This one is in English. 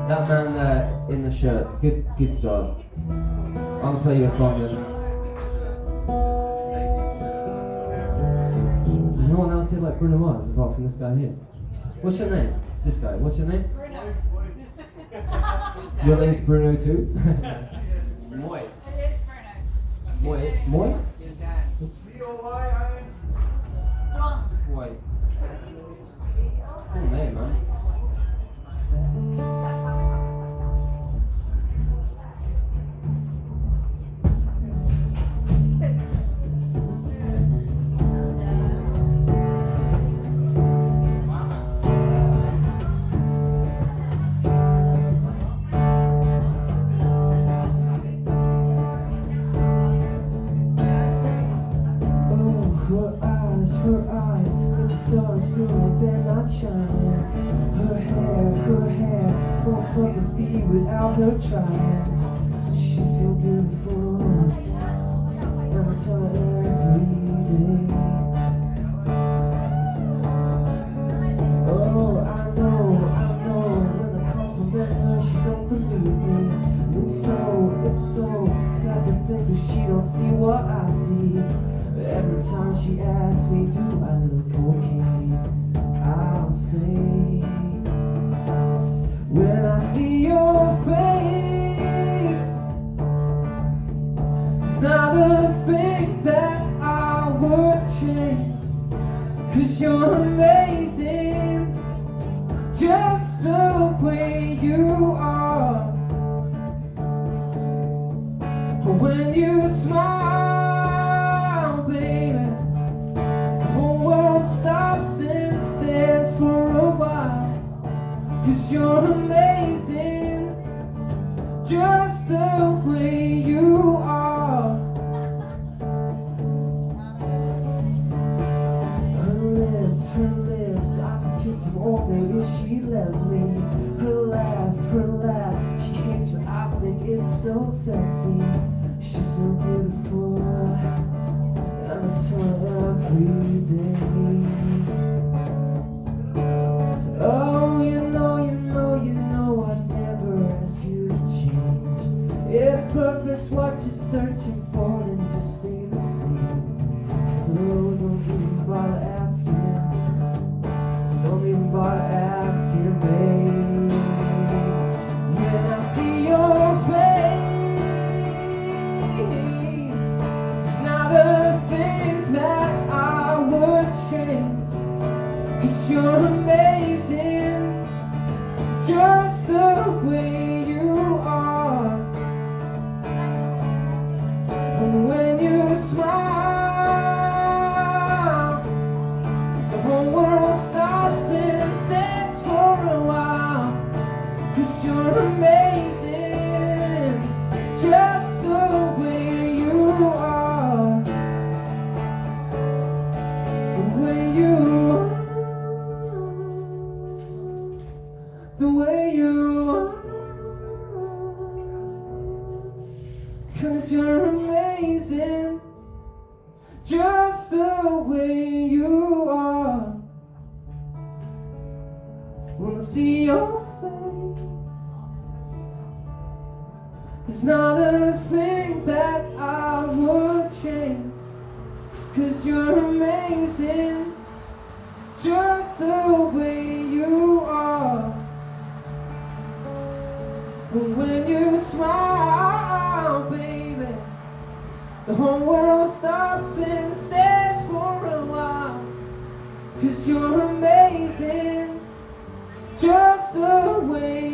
That man there in the shirt, good job. I'll play you a song then. Does no one else here like Bruno Mars apart from this guy here? What's your name? This guy, what's your name? Bruno. Your name's Bruno too? Moi. It is Bruno. Moi? John. Moi. Cool name, man. Her eyes, and the stars feel like they're not shining. Her hair falls perfectly without her trying. She's so beautiful, and I tell her every day. Oh, I know, when I compliment her, she don't believe me. It's so sad to think that she don't see what I see. Every time she asks me, do I look okay? I'll say, when I see your face, it's not a thing that I would change. 'Cause you're amazing, just the way you are. When you smile, baby, the whole world stops and stares for a while. 'Cause you're amazing, just the way you are. Her lips, I could kiss them all day if she let me. Her laugh, she hates but I think it's so sexy. She's so beautiful, and I tell her every day. Oh, you know, I'd never ask you to change. If perfect's what you're searching for, then just stay the same. So don't even bother asking, babe. When I see your face, it's not a thing that I would change. 'Cause you're amazing, just the way you are. And when you smile, the whole world stops and stands for a while. 'Cause you're amazing, just the way you are. The way you are. The way you are. 'Cause you're amazing, just the way you are. When I see your face, it's not a thing that I would change. 'Cause you're amazing, just the way you are. And when you smile, baby, the whole world stops and stares for a while. 'Cause you're amazing, just the way